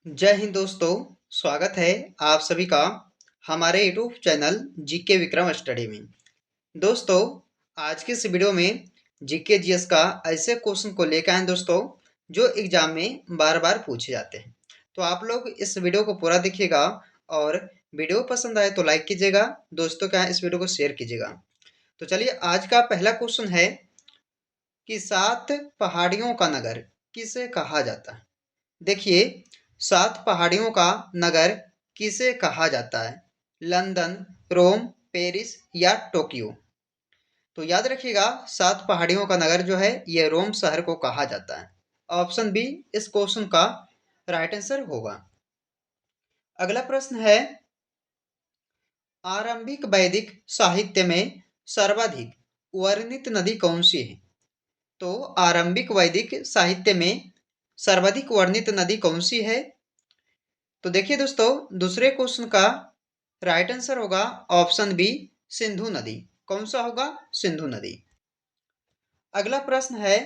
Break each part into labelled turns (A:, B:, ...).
A: जय हिंद दोस्तों। स्वागत है आप सभी का हमारे YouTube channel GK Vikram study में। दोस्तों, आज के इस वीडियो में जीके जीएस का ऐसे क्वेश्चन को लेकर आए दोस्तों जो एग्जाम में बार बार पूछे जाते हैं। तो आप लोग इस वीडियो को पूरा देखिएगा और वीडियो पसंद आए तो लाइक कीजिएगा, दोस्तों के यहाँ इस वीडियो को शेयर कीजिएगा। तो चलिए, आज का पहला क्वेश्चन है कि 7 पहाड़ियों का नगर किसे कहा जाता है। देखिए, 7 पहाड़ियों का नगर किसे कहा जाता है? लंदन, रोम, पेरिस या टोक्यो? तो याद रखिएगा, 7 पहाड़ियों का नगर जो है ये रोम शहर को कहा जाता है। ऑप्शन बी इस क्वेश्चन का राइट आंसर होगा। अगला प्रश्न है, आरंभिक वैदिक साहित्य में सर्वाधिक वर्णित नदी कौन सी है? तो आरंभिक वैदिक साहित्य में सर्वाधिक वर्णित नदी कौन सी है? तो देखिए दोस्तों, दूसरे क्वेश्चन का राइट आंसर होगा ऑप्शन बी, सिंधु नदी। कौन सा होगा? सिंधु नदी। अगला प्रश्न है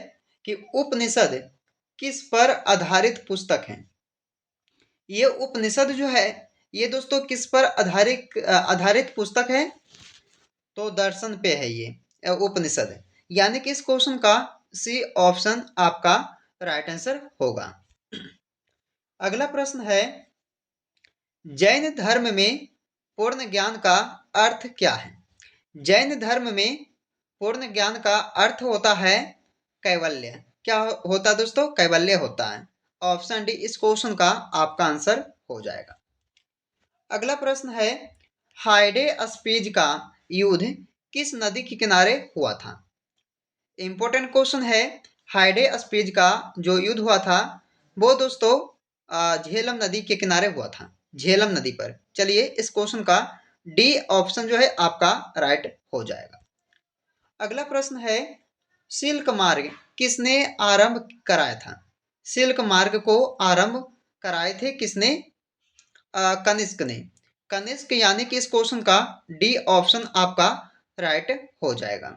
A: कि उपनिषद किस पर आधारित पुस्तक है? ये उपनिषद जो है ये दोस्तों किस पर आधारित पुस्तक है? तो दर्शन पे है ये उपनिषद, यानी कि इस क्वेश्चन का सी ऑप्शन आपका राइट आंसर होगा। अगला प्रश्न है, जैन धर्म में पूर्ण ज्ञान का अर्थ क्या है? जैन धर्म में पूर्ण ज्ञान का अर्थ होता है कैवल्य। क्या होता है दोस्तों? कैवल्य होता है। ऑप्शन डी इस क्वेश्चन का आपका आंसर हो जाएगा। अगला प्रश्न है, हाइडे स्पीज का युद्ध किस नदी के किनारे हुआ था? इंपॉर्टेंट क्वेश्चन है। हाइडे स्पीज का जो युद्ध हुआ था वो दोस्तों झेलम नदी के किनारे हुआ था, झेलम नदी पर। चलिए, इस क्वेश्चन का डी ऑप्शन जो है आपका राइट हो जाएगा। अगला प्रश्न है, सिल्क मार्ग किसने आरंभ कराया था? सिल्क मार्ग को आरंभ कराए थे किसने? कनिष्क ने। कनिष्क, यानी कि इस क्वेश्चन का डी ऑप्शन आपका राइट हो जाएगा।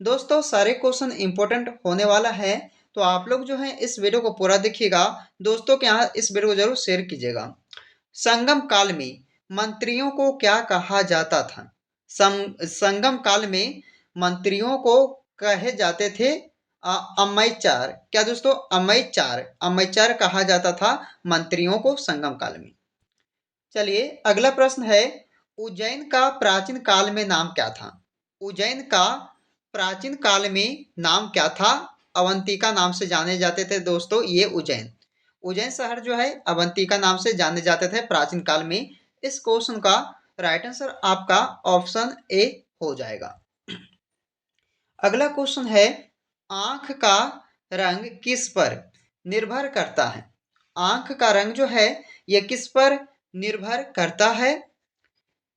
A: दोस्तों, सारे क्वेश्चन इंपॉर्टेंट होने वाला है, तो आप लोग जो है इस वीडियो को पूरा देखिएगा, दोस्तों के यहाँ इस वीडियो को जरूर शेयर कीजिएगा। संगम काल में मंत्रियों को क्या कहा जाता था? संगम काल में मंत्रियों को कहे जाते थे अम्मयचार। क्या दोस्तों? अम्मयचार, अम्मयचार कहा जाता था मंत्रियों को संगम काल में। चलिए, अगला प्रश्न है, उज्जैन का प्राचीन काल में नाम क्या था? उज्जैन का प्राचीन काल में नाम क्या था? अवंतिका नाम से जाने जाते थे दोस्तों ये उज्जैन। उज्जैन शहर जो है अवंतिका नाम से जाने जाते थे प्राचीन काल में। इस क्वेश्चन का राइट आंसर आपका ऑप्शन ए हो जाएगा। अगला क्वेश्चन है, आंख का रंग किस पर निर्भर करता है? आंख का रंग जो है यह किस पर निर्भर करता है?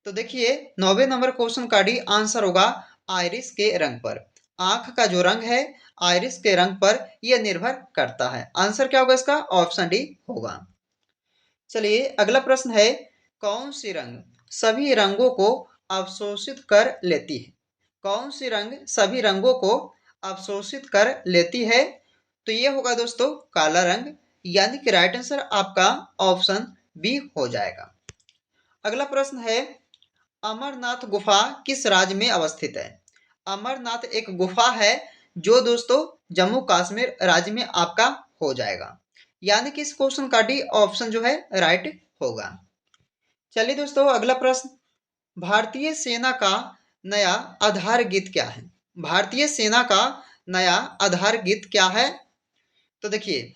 A: तो देखिए, 9वें नंबर क्वेश्चन का डी आंसर होगा आइरिस के रंग पर। आंख का जो रंग है आइरिस के रंग पर यह निर्भर करता है। आंसर क्या होगा इसका? ऑप्शन डी होगा। चलिए, अगला प्रश्न है, कौन सी रंग सभी रंगों को अवशोषित कर लेती है? कौन सी रंग सभी रंगों को अवशोषित कर लेती है? तो ये होगा दोस्तों काला रंग, यानी कि राइट आंसर आपका ऑप्शन बी हो जाएगा। अगला प्रश्न है, अमरनाथ गुफा किस राज्य में अवस्थित है? अमरनाथ एक गुफा है जो दोस्तों जम्मू कश्मीर राज्य में आपका हो जाएगा, यानी कि इस क्वेश्चन का डी ऑप्शन जो है राइट होगा। चलिए दोस्तों, अगला प्रश्न, भारतीय सेना का नया आधार गीत क्या है? भारतीय सेना का नया आधार गीत क्या है? तो देखिए,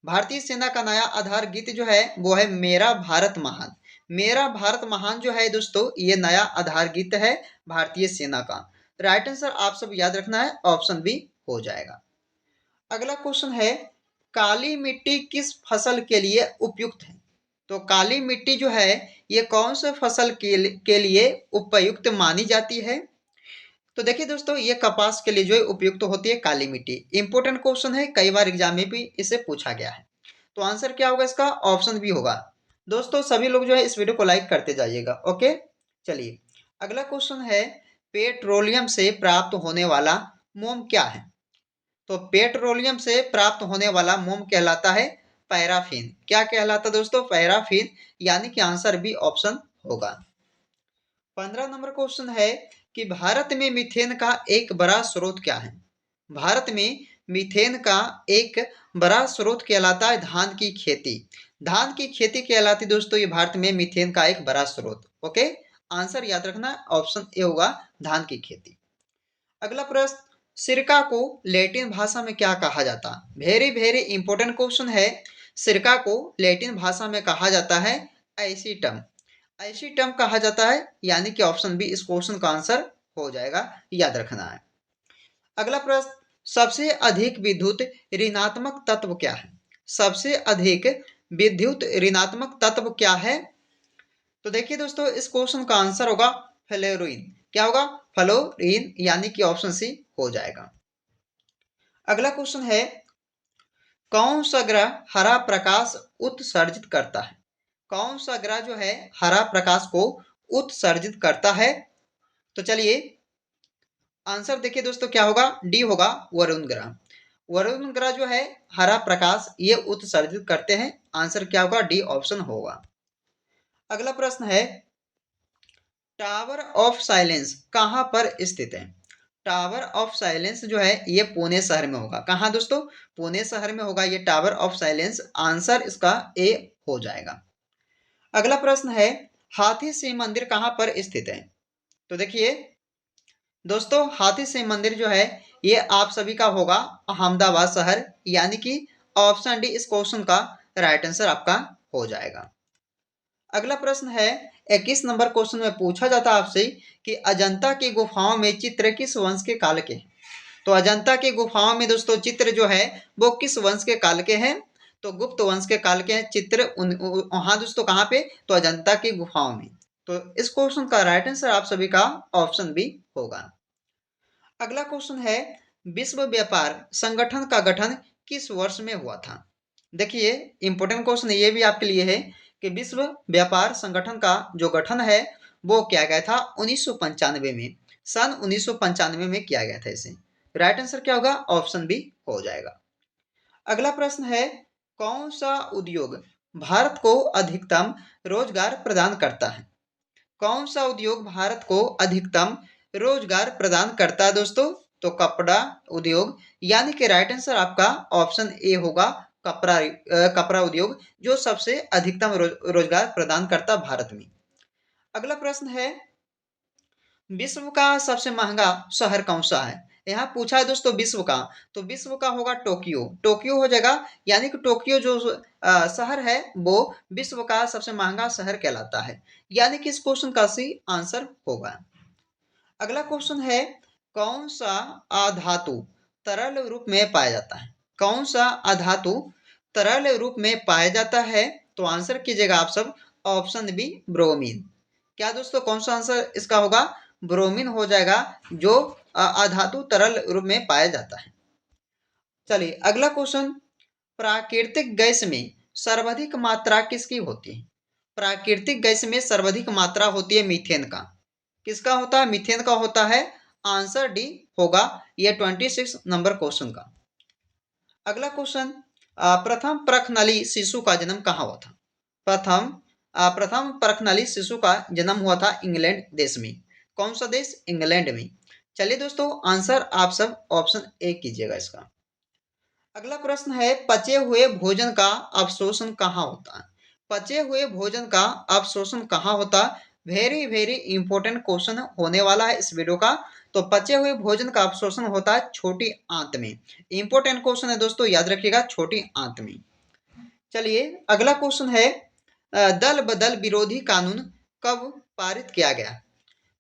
A: भारतीय सेना का नया आधार गीत जो है वो है मेरा भारत महान। मेरा भारत महान जो है दोस्तों ये नया आधार गीत है भारतीय सेना का। राइट आंसर आप सब याद रखना है, ऑप्शन बी हो जाएगा। अगला क्वेश्चन है, काली मिट्टी किस फसल के लिए उपयुक्त है? तो काली मिट्टी जो है ये कौन से फसल के लिए उपयुक्त मानी जाती है? तो देखिए दोस्तों, ये कपास के लिए जो है उपयुक्त होती है काली मिट्टी। इंपॉर्टेंट क्वेश्चन है, कई बार एग्जाम में भी इसे पूछा गया है। तो आंसर क्या होगा इसका? ऑप्शन बी होगा। दोस्तों, सभी लोग जो है इस वीडियो को लाइक करते जाइएगा। ओके, चलिए, अगला क्वेश्चन है, पेट्रोलियम से प्राप्त होने वाला मोम क्या है? तो पेट्रोलियम से प्राप्त होने वाला मोम कहलाता है पैराफिन। क्या कहलाता दोस्तों? पैराफिन, यानी कि आंसर बी ऑप्शन होगा। 15 नंबर क्वेश्चन है कि भारत में मीथेन का एक बड़ा स्रोत क्या है? भारत में मीथेन का एक बड़ा स्रोत कहलाता है धान की खेती। धान की खेती कहलाती दोस्तों ये भारत में मीथेन का एक बड़ा स्रोत। ओके, आंसर याद रखना ऑप्शन ए होगा, धान की खेती। अगला प्रश्न, सिरका को लैटिन भाषा में क्या कहा जाता? वेरी वेरी इंपॉर्टेंट क्वेश्चन है। सिरका को लैटिन भाषा में कहा जाता है एसिटम। एसिटम कहा जाता है, यानी कि ऑप्शन बी इस क्वेश्चन का आंसर हो जाएगा, याद रखना है। अगला प्रश्न, सबसे अधिक विद्युत ऋणात्मक तत्व क्या है? सबसे अधिक विद्युत ऋणात्मक तत्व क्या है? तो देखिए दोस्तों, इस क्वेश्चन का आंसर होगा फ्लोरीन। क्या होगा? फ्लोरीन, यानी कि ऑप्शन सी हो जाएगा। अगला क्वेश्चन है, कौन सा ग्रह हरा प्रकाश उत्सर्जित करता है? कौन सा ग्रह जो है हरा प्रकाश को उत्सर्जित करता है? तो चलिए आंसर देखिए दोस्तों, क्या होगा? डी होगा, वरुण ग्रह। वरुण ग्रह जो है हरा प्रकाश ये उत्सर्जित करते हैं। आंसर क्या होगा? डी ऑप्शन होगा। अगला प्रश्न है, टावर ऑफ साइलेंस कहाँ पर स्थित है? टावर ऑफ साइलेंस जो है ये पुणे शहर में होगा। कहाँ दोस्तों? पुणे शहर में होगा ये टावर ऑफ साइलेंस। आंसर इसका ए हो जाएगा। अगला प्रश्न है, हाथी सिंह मंदिर कहाँ पर स्थित है? तो देखिए दोस्तों, हाथी सिंह मंदिर जो है ये आप सभी का होगा अहमदाबाद शहर, यानी कि ऑप्शन डी इस क्वेश्चन का राइट आंसर आपका हो जाएगा। अगला प्रश्न है, 21 नंबर क्वेश्चन में पूछा जाता है आपसे कि अजंता की गुफाओं में चित्र किस वंश के काल के हैं? तो अजंता की गुफाओं में दोस्तों चित्र जो है वो किस वंश के काल के हैं? तो गुप्त वंश के काल के हैं चित्र। वहां दोस्तों कहाँ पे? तो अजंता की गुफाओं में। तो इस क्वेश्चन का राइट आंसर आप सभी का ऑप्शन बी होगा। अगला क्वेश्चन है, विश्व व्यापार संगठन का गठन किस वर्ष में हुआ था? देखिए इंपॉर्टेंट क्वेश्चन ये भी आपके लिए है कि विश्व व्यापार संगठन का जो गठन है वो किया गया था 1995 में। सन 1995 में किया गया था इसे। राइट आंसर क्या होगा? ऑप्शन बी हो जाएगा। अगला प्रश्न है, कौन सा उद्योग भारत को अधिकतम रोजगार प्रदान करता है? कौन सा उद्योग भारत को अधिकतम रोजगार प्रदान करता है दोस्तों? तो कपड़ा उद्योग, यानी कि राइट आंसर आपका ऑप्शन ए होगा, कपड़ा उद्योग जो सबसे अधिकतम रोजगार प्रदान करता भारत में। अगला प्रश्न है, विश्व का सबसे महंगा शहर कौन सा है? यहाँ पूछा है दोस्तों विश्व का, तो विश्व का होगा टोक्यो। टोक्यो हो जाएगा, यानी कि टोक्यो जो शहर है वो विश्व का सबसे महंगा शहर कहलाता है, यानी कि इस क्वेश्चन का सी आंसर होगा। अगला क्वेश्चन है, कौन सा अधातु तरल रूप में पाया जाता है? कौन सा अधातु तरल रूप में पाया जाता है? तो आंसर कीजिएगा आप सब, ऑप्शन बी ब्रोमीन। क्या दोस्तों, कौन सा आंसर इसका होगा? ब्रोमीन हो जाएगा, जो अधातु तरल रूप में पाया जाता है। चलिए अगला क्वेश्चन, प्राकृतिक गैस में सर्वाधिक मात्रा किसकी होती है? प्राकृतिक गैस में सर्वाधिक मात्रा होती है मीथेन का। किसका होता है? मीथेन का होता है। आंसर डी होगा ये 26 नंबर क्वेश्चन का। अगला क्वेश्चन, प्रथम परखनली शिशु का जन्म कहाँ हुआ था? प्रथम परखनली शिशु का जन्म हुआ था इंग्लैंड देश में। कौन सा देश? इंग्लैंड में। चलिए दोस्तों आंसर आप सब ऑप्शन ए कीजिएगा इसका। अगला प्रश्न है, पचे हुए भोजन का अवशोषण कहाँ होता है? पचे हुए भोजन का अवशोषण कहाँ होता है? वेरी वेरी इंपॉर्टेंट क्वेश्चन होने वाला है इस वीडियो का। तो पचे हुए भोजन का अवशोषण होता है छोटी आंत में। इंपॉर्टेंट क्वेश्चन है दोस्तों, याद रखिएगा, छोटी आंत में। चलिए अगला क्वेश्चन है, दल बदल विरोधी कानून कब पारित किया गया?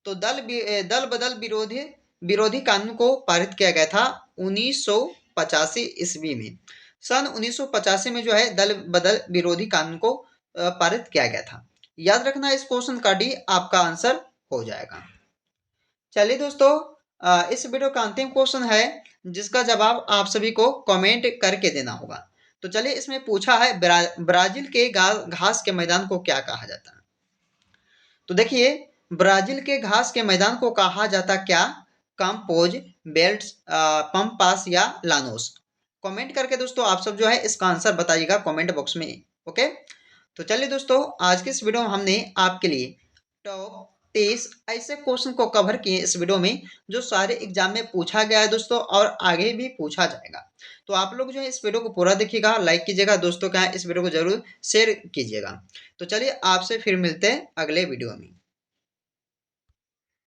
A: तो दल बदल विरोधी विरोधी कानून को पारित किया गया था 1985 ईस्वी में। सन 1985 में जो है दल बदल विरोधी कानून को पारित किया गया था। याद रखना इस क्वेश्चन का डी आपका आंसर हो जाएगा। चलिए दोस्तों इस वीडियो का अंतिम क्वेश्चन है जिसका जवाब आप सभी को कमेंट करके देना होगा। तो चलिए इसमें पूछा है, ब्राजील के घास के मैदान को क्या कहा जाता है? तो देखिए ब्राजील के घास के मैदान को कहा जाता क्या? कंपोज, बेल्ट्स, पंपास या लानोस। कमेंट करके दोस्तों आप सब जो है इसका आंसर बताइएगा कमेंट बॉक्स में। ओके, तो चलिए दोस्तों, आज की इस वीडियो में हमने आपके लिए टॉप 23 ऐसे क्वेश्चन को कवर किए इस वीडियो में, जो सारे एग्जाम में पूछा गया है दोस्तों, और आगे भी पूछा जाएगा। तो आप लोग जो है इस वीडियो को पूरा देखिएगा, लाइक कीजिएगा, दोस्तों क्या है इस वीडियो को जरूर शेयर कीजिएगा। तो चलिए आपसे फिर मिलते हैं अगले वीडियो में।